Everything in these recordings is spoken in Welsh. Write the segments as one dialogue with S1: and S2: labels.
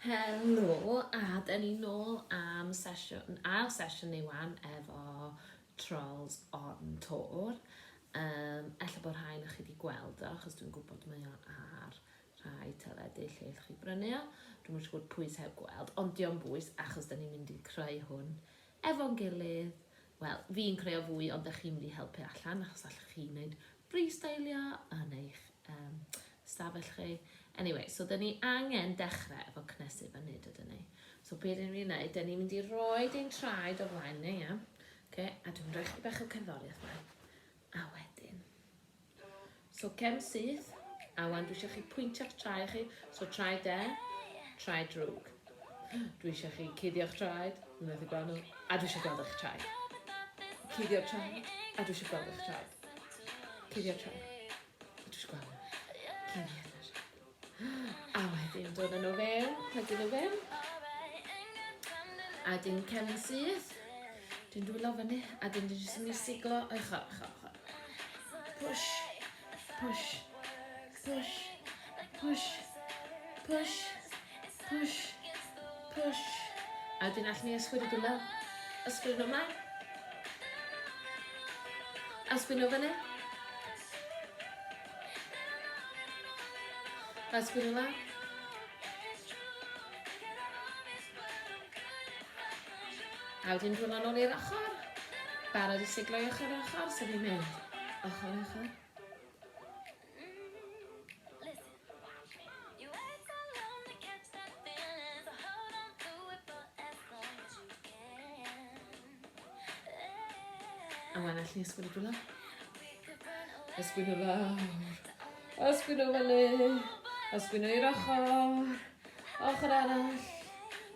S1: Helo, a dyn ni nôl am ail sesiwn ni wan efo Trolls on Tour. Ella bod rhain o'ch chi wedi gweld o, achos dwi'n gwybod mae o ar rhai teledu lle ydych chi brynu o. Dwi'n mwyn siŵr pwy heb gweld, ond diolch bwys achos dyn ni'n mynd i creu hwn efo'n gilydd. Wel, fi'n creu o fwy, ond ydych chi'n mynd i helpu allan, achos allwch chi wneud freestylio yn eich stafell chi. Anyway, so dyn ni angen dechrau efo cnesu fyny dydyn ni. So beth dyn ni'n gwneud, dyn ni'n mynd i roi ein traed o flaen ni, ia. Okay, a dwi'n rhoi chi bach o cerddoriaeth yma. A wedyn. So cem syth, a wan dwi eisiau chi pwyntio'ch traed chi. So traed de, traed drwg. Dwi eisiau chi cuddio'ch traed, dwi'n meddwl gweld nhw, a dwi eisiau gweld eich traed. Cuddio'ch traed, a dwi eisiau gweld eich traed. Cuddio'ch traed, a dwi eisiau gweld nhw. Cuddio'ch traed. A wedyn dod nhw fewn, wedyn nhw fewn. A dyn cem syth. Dwi'n dwylo fyny, a dyn dwi'n jyst yn ei siglo eich ochr. Push, push, push, push, push, push, push. A wedyn allan ni ysgwyd y dwylo. Ysgwyd nhw ymlaen. Ysgwyd nhw fyny. Ysgwyd nhw lan. A wedyn dwylo nôl i'r ochr. Barod i siglo i ochr ochr, so fi'n mynd. Ochr ochr. A wan allan ni ysgwyd y dwylo. Ysgwyd nhw lawr. Ysgwyd nhw fyny. Ysgwyd nhw i'r ochr. Ochr arall.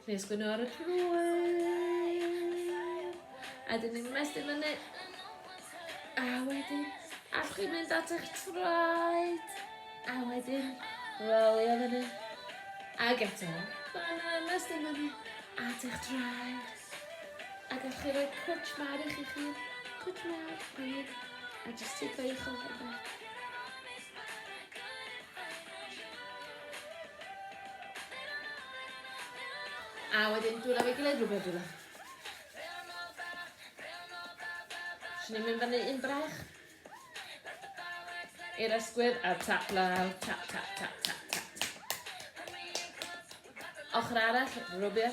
S1: Neu ysgwyd nhw ar y trwyr. A dyn ni'n mestyn fyny. A wedyn, allwch chi mynd at eich traed. A wedyn, rolio fyny. Ag eto, mestyn fyny at eich traed. Ac allwch chi roi cwtch mawr i chi. Cwtch mawr. A jyst siglo i'ch ochr fe. A wedyn, dwylo fe gilydd rhywbeth dwylo. Swn i'n mynd fyny un brech. I'r ysgwydd a tap law, tap, tap, tap, tap, tap. Ochr arall, rwbio.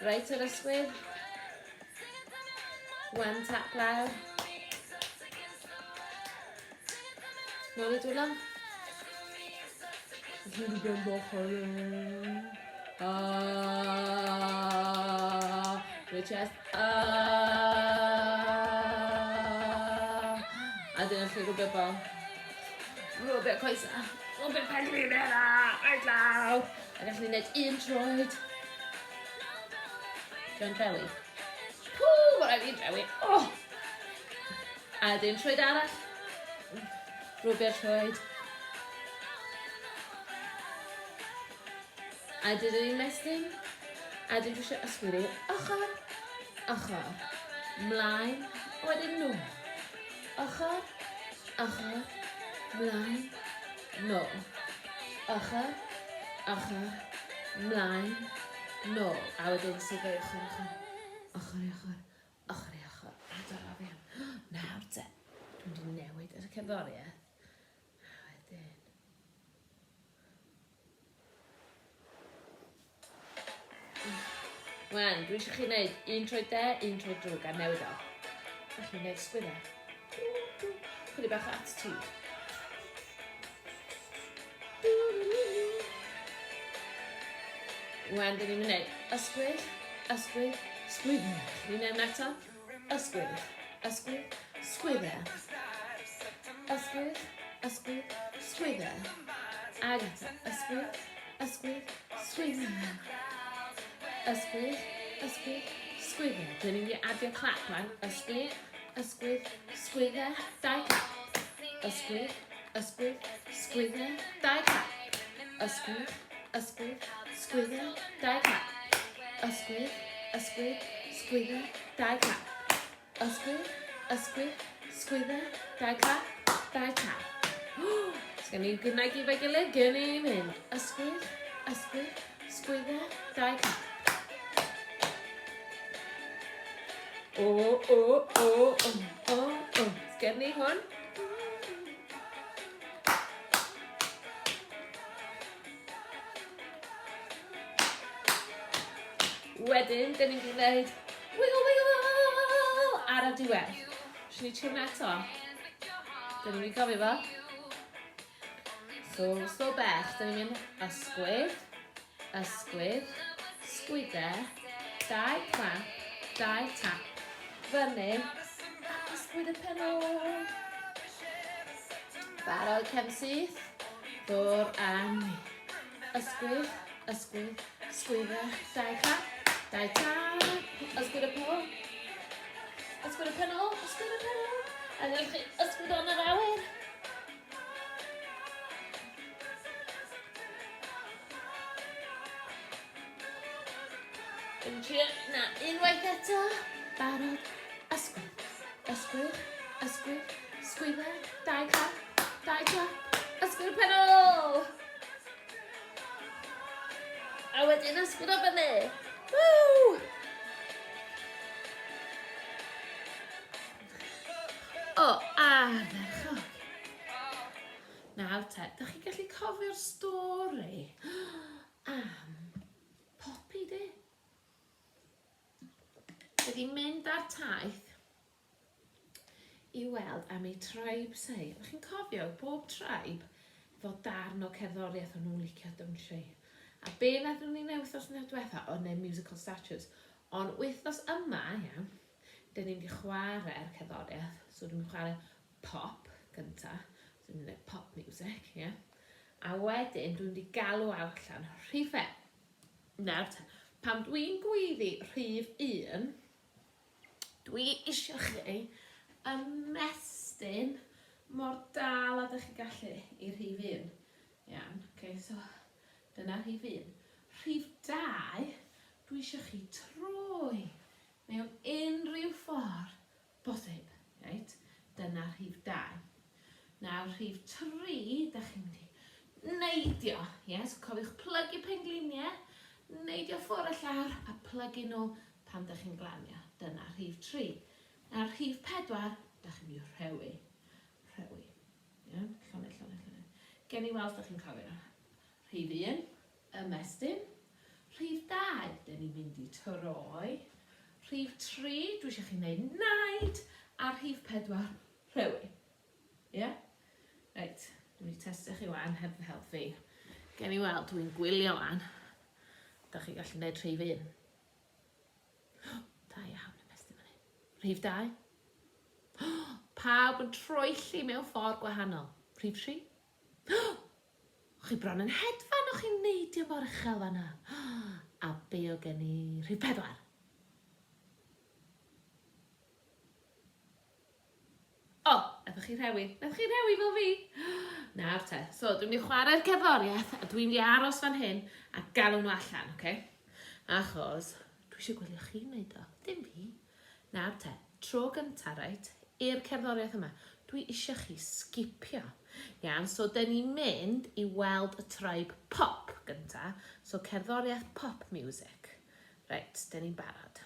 S1: Reit i'r ysgwydd. Wan tap law. Nôl i dwylo. Dwi'n gen bochr. Your chest. A dyna chi rhywbeth bol. Rhywbeth coesa. Rhywbeth penglifera. Reit law. A gallwn ni wneud un troed. John Trewi. Ww, bod rhaid fi'n trewi. Oh! A dyn troed arall. Rhywbeth troed. A dyn ni'n mestyn. A dyn dwi eisiau ysgwyd i ochr, ochr, mlaen, wedyn nôl. Ochr, ochr, mlaen, nôl. Ochr, ochr, mlaen, nôl. A wedyn siglo i ochr, ochr, ochr i ochr, ochr i ochr. A dod o fewn. Nawr te, dwi'n wedi newid yr cerddoriaeth. A wedyn. Wan, dwi eisiau chi wneud un troed de, un troed drwg a newid o. Allwch chi wneud sgwydda. Chydig bach o attitude. Wan, dyn ni'n wneud ysgwydd, ysgwydd, sgwydda. Ni'n wneud eto. Ysgwydd, ysgwydd, sgwydda. Ysgwydd, ysgwydd, sgwydda. Ag eto, ysgwydd, ysgwydd, sgwydda. Ysgwydd, ysgwydd, sgwydda. Dyn ni'n mynd i adio clap man. Ysgwydd, ysgwydd, sgwydda, dau clap. Ysgwydd, ysgwydd, sgwydda, dau clap. Ysgwydd, ysgwydd, sgwydda, dau clap. Ysgwydd, ysgwydd, sgwydda, dau clap. Ysgwydd, ysgwydd, sgwydda, dau clap, dau clap. Gan ni gynnau gyd fe'i gilydd, gan ni mynd. Ysgwydd, sgwydde, 2 cap. Gan ni hwn. Wedyn, dyn ni'n gwneud wiggle ar y diwedd. Rwy'n ni trin eto. Dyn ni'n cofio fo. So bell, dyn ni'n mynd ysgwydd, sgwydde, 2 clamp, 2 tap. Fyny, ysgwydd y penol. Barod cefn syth. Ffwr a ni. Ysgwydd, sgwydde, 2 clap. 2 tap, ysgwydd y penol. Ysgwydd y penol. A newch chi ysgwydd o'n yr awyr. Yn trio na unwaith eto. Barod, ysgwydd, sgwydde, 2 clap, 2 tap, ysgwydd y penol. A wedyn ysgwydd o fyny. Woo! Ardderchog. Nawr te, ydych chi gallu cofio'r stori am Poppy di? Ydy'n mynd ar taith i weld am ei tribe sei. Ydych chi'n cofio bob tribe efo darn o cerddoriaeth o'n nhw'n licio dawnsio. A be nathon ni wythnos diwetha oedd neu musical statues. Ond wythnos yma, iawn, dyn ni'n di chwarae'r cerddoriaeth. So dyn ni'n chwarae pop gynta. So dyn ni'n gwneud pop music, ie. A wedyn dwi'n di galw allan rhifau. Nawr te, pam dwi'n gweiddi rhif 1, dwi eisiau chi ymestyn mor dal a ydych chi gallu i rhif 1. Iawn, okay, so dyna rhif 1. Rhif 2, dwi eisiau chi troi mewn unrhyw ffordd bosib. Right? Dyna rhif 2. Nawr rhif 3, da chi'n mynd i neidio. Yes? Cofiwch plygu pengliniau, neidio ffwrdd y llawr a plygu nhw pan da chi'n glanio. Dyna rhif 3. Nawr rhif 4, da chi'n mynd i rhewi. Llonydd. Gen i weld da chi'n cofio. Rhif 1, ymestyn. Rhif 2, da ni'n mynd i troi. Rhif 3, dwi eisiau chi wneud naid. A rhif 4, rhewi. Ie? Reit, dwi'n testio chi wan heb fy help fi. Gen i weld, dwi'n gwylio wan. Da chi gallu gwneud rhif 1. Da iawn, ymestyn fyny. Rhif 2. Pawb yn troelli mewn ffordd gwahanol. Rhif 3. Chi bron yn hedfan o'ch chi'n neidio mor uchel fan'na. A be o gen i? Rhif 4. Ydych chi'n rhewi? Ydych chi'n rhewi fel fi? Nawr te. So, dwi'n mynd i chwarae'r cerddoriaeth a dwi'n mynd i aros fan hyn a galw nhw allan, okay? Achos, dwi eisiau gwylio chi'n neud o. Dim fi. Nawr te. Tro gynta, right? I'r cerddoriaeth yma. Dwi eisiau chi sgipio. Iawn, so dyn ni'n mynd i weld y tribe pop gynta. So cerddoriaeth pop music. Reit, dyn ni'n barod.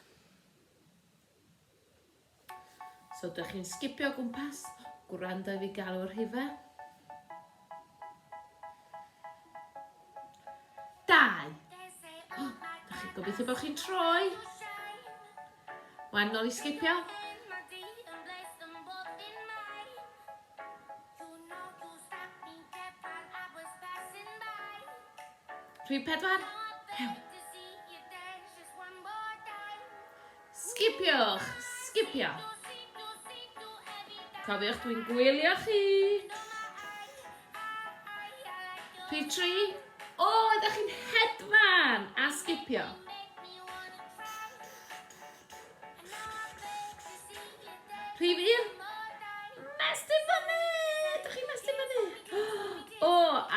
S1: So dych chi'n sgipio gwmpas, gwrando i fi galw'r rhifau. 2. Dych chi'n gobeithio bod chi'n troi. Wan nôl i sgipio. Rhif 4. Sgipio. Cofiwch, dwi'n gwylio chi. Rhif 3. Ydych chi'n hedfan a sgipio. Rhif 1. Mestyn fyny. Ydych chi'n mestyn fyny?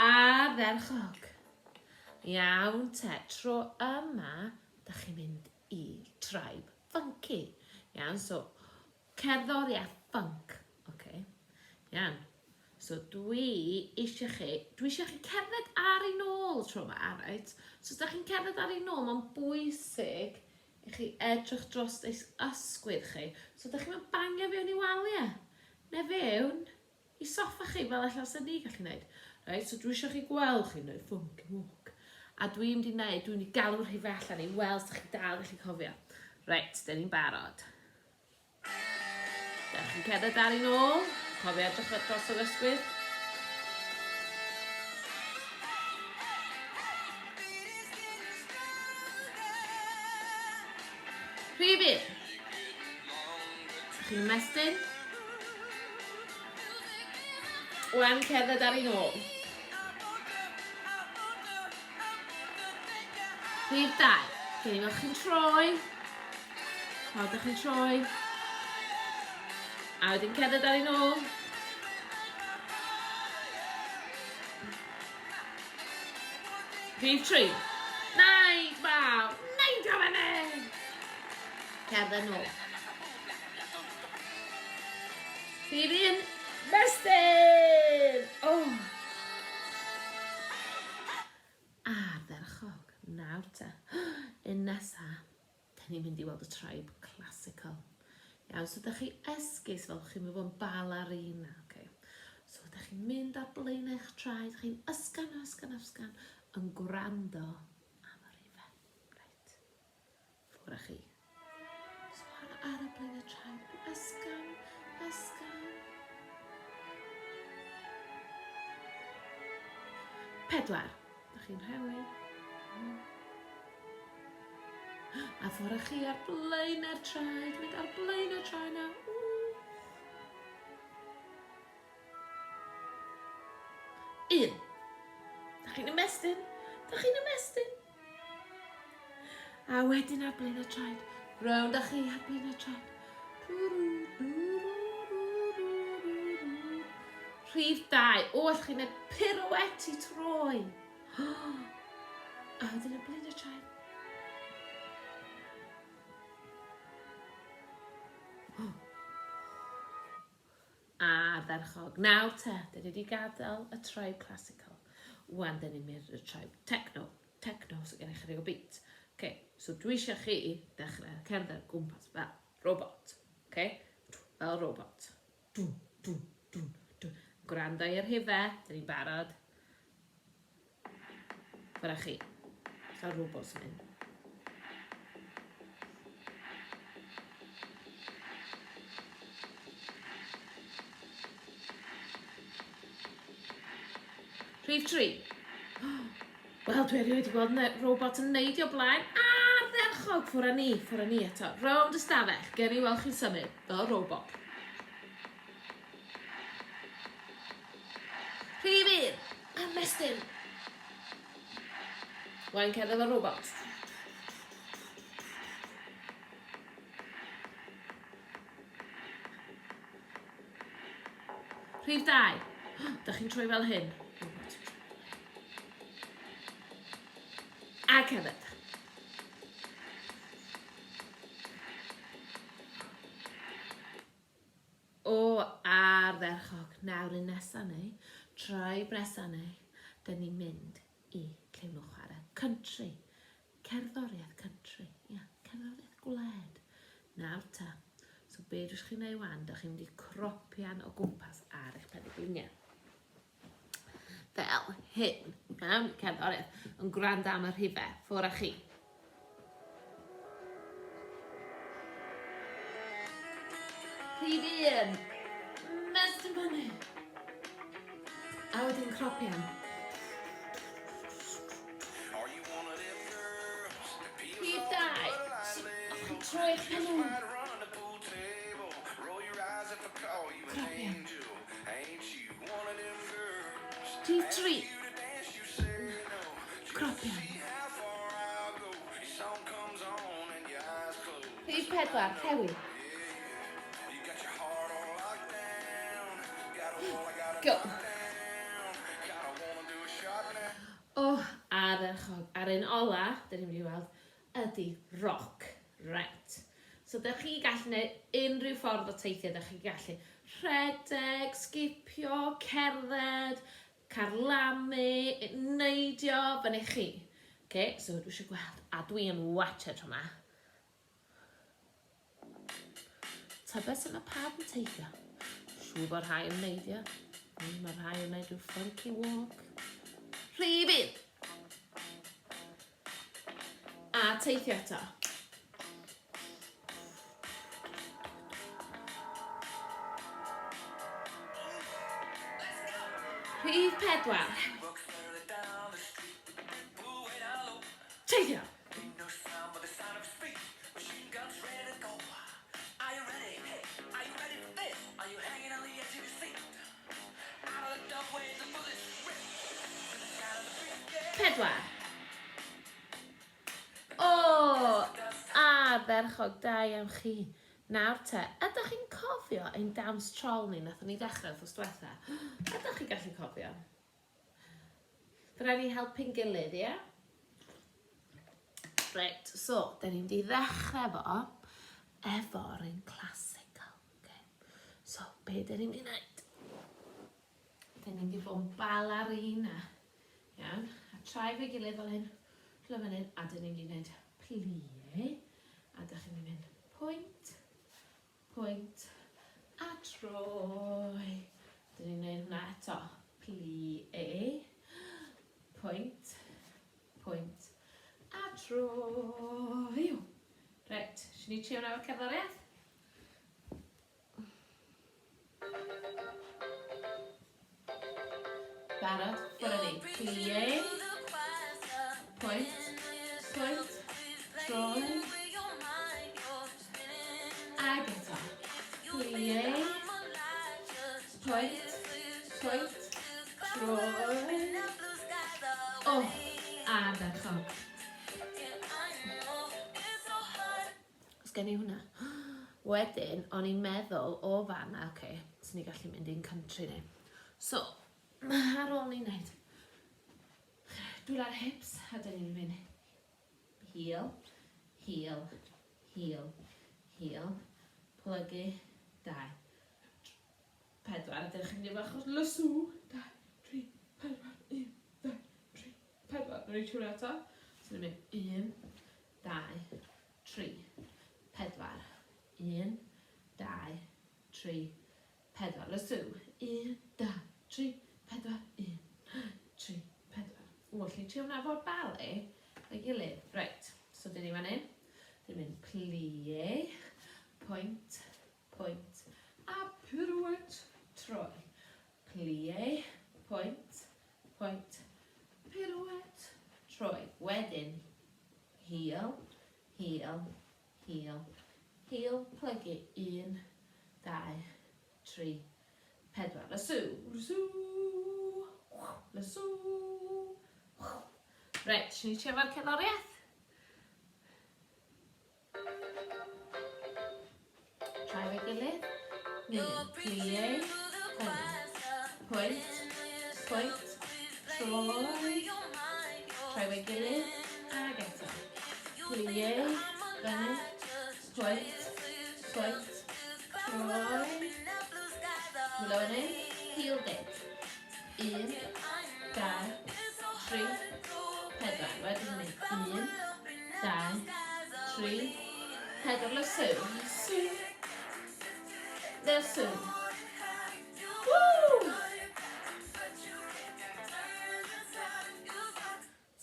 S1: Ardderchog. Iawn te, tro yma, ydych chi'n mynd i tribe funky. Iawn, so cerddoriaeth funk. Okay. Iawn. So dwi eisiau chi cerdded ar ei nôl tro yma, right? So os da chi'n cerdded ar ei nôl, mae'n bwysig i chi edrych dros eich ysgwydd chi. So da chi'n bangio fewn i waliau, neu fewn i soffa chi fel allan sy'n ni gallu gwneud. Right? So dwi eisiau chi gweld chi'n gwneud funky walk. A dwi'n mynd i galw'r rhif allan i weld os da chi dal gallu cofio. Right, da ni'n barod. Da chi'n cerdded ar ei nôl. Cofio edrych dros yr ysgwydd. Rhif 1. Chi'n ymestyn. Wan cerdded ar ei nôl. Rhif 2. Gen i fel chi'n troi. Pa ydych chi'n troi. A wedyn cerdded ar ei nôl. Rhif 3. Naid, waw. Naid o fyny. Cerdded nôl. Rhif 1. Mestyn. Oh. Ardderchog. Nawr te. Un nesa. Da ni'n mynd i weld y tribe classical. Iawn, so da chi esgus fel chi'n mynd bod yn ballerina, okay? So da chi'n mynd ar blaen eich traed, da chi'n ysgan, yn gwrando am yr rhifau, right? Ffwr â chi. So ar y blaen eich traed, ysgan. 4. Da chi'n rhewi. A ffwr â chi ar blaen e'r traed, mynd ar blaen e'r traed na. Un. Da chi'n ymestyn. A wedyn ar blaen e'r traed. Rownd â chi ar blaen e'r traed. Rhif 2. O, allwch chi'n neud pirouette i troi. A wedyn ar blaen e'r traed. Ardderchog. Nawr te, da ni wedi gadael y tribe classical. Wan, da ni'n mynd y tribe techno. So gen i chi o beat. Okay, so dwi eisiau chi dechrau cerdded gwmpas fel robot. Okay? Fel robot. Gwrando i'r rhifau, da ni'n barod. Fyrra chi. Fel robot sy'n mynd. Rhif 3. Wel, dwi wedi gweld robot yn neud o blaen. Ardderchog, ffwr â ni eto. Rownd y stafell, gen i weld chi'n symud fel robot. Rhif 1. Ymestyn. Wain cerdded fel robot. Rhif 2. Da chi'n troi fel hyn. A cerdded. O, ardderchog. Nawr un nesa ni, tribe nesa ni, da ni'n mynd i lle nhw'n chwarae country. Cerddoriaeth country. Ia, cerddoriaeth gwled. Nawr ta. So be drws chi'n neud wan, da chi'n mynd i cropian o gwmpas ar eich pendigliniau. Fel hyn. Iawn, cerddoriaeth. Yn gwrando am y rhifau. Ffwr â chi. Rhif 1. Mestyn fyny. A wedyn cropian. Rhif 2. O'ch chi'n troi eich penw. Cropian. Rhif 3. Cropian. Rhif 4. Rhewi. Go. O, ardderchog. Ar un ola, da ni'n mynd i weld, ydy rock. Right. So, da chi gallu gwneud unrhyw ffordd o teithio, da chi gallu rhedeg, sgipio, cerdded, carlamu, neidio fyny chi. Okay, so dwi eisiau gweld, a dwi yn watch it yma. Tybed sy'n y pawb yn teithio. Siŵr bod rhai yn neidio. Mae rhai yn neud rhyw funky walk. Rhifydd! A teithio eto. Rhif 4. Teithio. Pedwar. O, aberchog da iawn chi. Nawr te, ydych chi'n cofio ein dawns trol ni nathon ni ddechrau wrth diwetha? Ydych chi'n gallu cofio? Byddai ni helpu'n gilydd, ie? Reit, so, da ni'n di ddechrau efo'r un classical. Okay. So, be da ni'n mynd i wneud? Da ni'n di bod yn ballerina. Iawn, a trai fe gilydd fel hyn, fel hyn, a da ni'n di wneud plie. A da chi'n mynd pwynt, pwynt, a troi. Da ni'n wneud hwnna eto. Plie, pwynt, pwynt, a troi. Reit, eisiau ni trio hwnna o'r cerddoriaeth? Barod, ffwrdd ni. Plie, pwynt, pwynt, troi. Ag eto. Plie, pwynt, pwynt, troi. O, a berchog. Os gen i hwnna. Wedyn, o'n i'n meddwl o fanna, okay, so ni gallu mynd i'n country ni. So, ar ôl ni'n neud, dwyl ar hips, a dyn ni'n mynd heel, heel, heel, heel, plygu, 2, 4, a dyn chi'n mynd bach o lysw, 2, 3, 4, 1, 2, 3, 4, dwi'n ei tiwr eto, so ni'n mynd 1, 2, 3, 4, 1, 2, 3, 4, lysw, 1, 2, 3, 4, 1, 3, 4. O, allu ti hwnna fod bale? O'i gilydd. Right, so dyn ni fan hyn. Dyn ni'n mynd plie, pwynt, pwynt, a pirouette, troi. Plie, pwynt, pwynt, pirouette, troi. Wedyn, heel, heel, heel, heel, plygu, 1, 2, 3, 4. Lysw, lysw, lysw. Reit, eisiau ni trio fo'r cerddoriaeth? Trai fe gilydd. Mynd, plie, pwynt, pwynt, troi. Trai fe gilydd. Ag eto. Plie, fyny, pwynt, pwynt, troi. Hwlo fan hyn, heel dip. 1, 2, 3, 4. Wedyn mynd 1, 2, 3, 4. Lysw, lysw, lysw. Woo!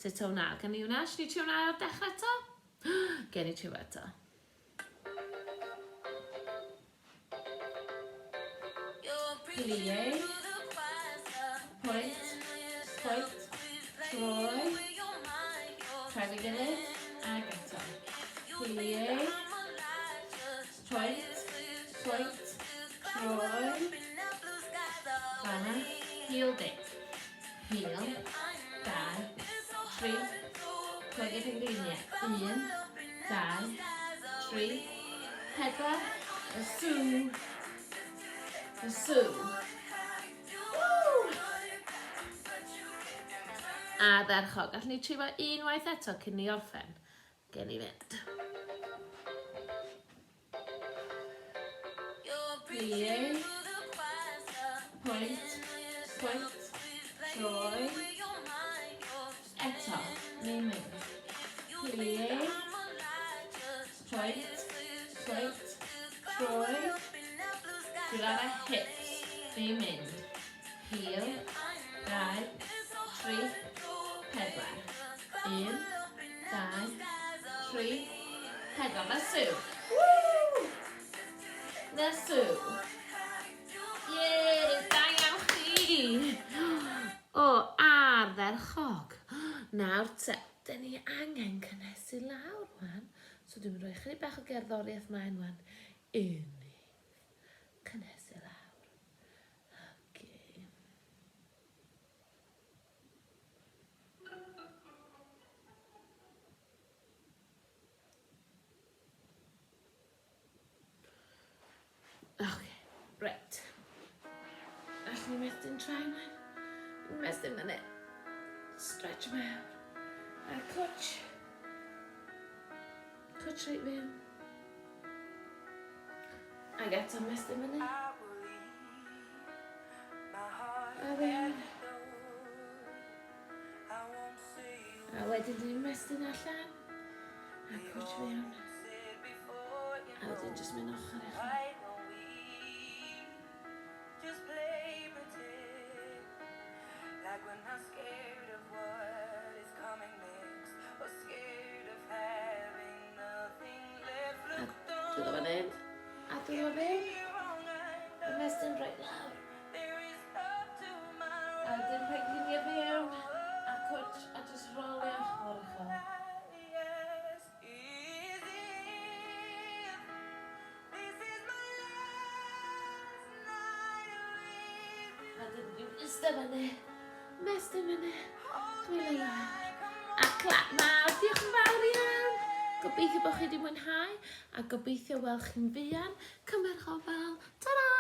S1: Sut o hwnna? Gen i hwnna? Eisiau ni trio hwnna o'r dechrau eto? Gen i trio eto. Plie, pwynt, pwynt, troi. Trai fe gilydd, ag eto. Plie, pwynt, pwynt, troi. Fanna, heel dip. Heel, 2, 3, plygu pengliniau. 1, 2, 3, 4. Lysw. Lysw. A berchog, gallwn ni trio unwaith eto cyn ni orffen. Gen i fynd. Plie, pwynt, pwynt, trwy, eto, ni'n mynd, plie, pwynt, pwynt, trwy, gyda'r hips, ni'n mynd, heel, 2, 3, 4, 1, 2, 3, 4, na Sue. Woo! Na Sue. Ie, da iawn chi. O, ardderchog. Nawr te, dyn ni angen cynhesu lawr wan. So dwi'n rhoi chydig bach o gerddoriaeth maen wan. Unig. Cynhesu lawr. Okay. Okay, right. Allwn ni methu'n trai wan? Methu'n mynd. Stretch mewn. A cwtch. Cwtch reit fewn. Ac eto methu'n mynd. A fewn. A wedyn dwi'n methu'n allan. A cwtch fewn. A wedyn jyst mynd ochr i chi. Like when I'm scared of what is coming next, or scared of having nothing left. Look, dwi'n fan hyn, a dwi'n fan hyn, a mestyn rhaid lawr. A wedyn rhaid linia fewn, a cwtch, a jyst rolio ochr i chi. A dyn dwi'n ystod fan hyn. Mestyn fyny, dwi'n lawr. A clap mawr, diolch yn fawr iawn. Gobeithio bod chi wedi mwynhau, a gobeithio weld chi'n fuan. Cymerch o fel, ta-da!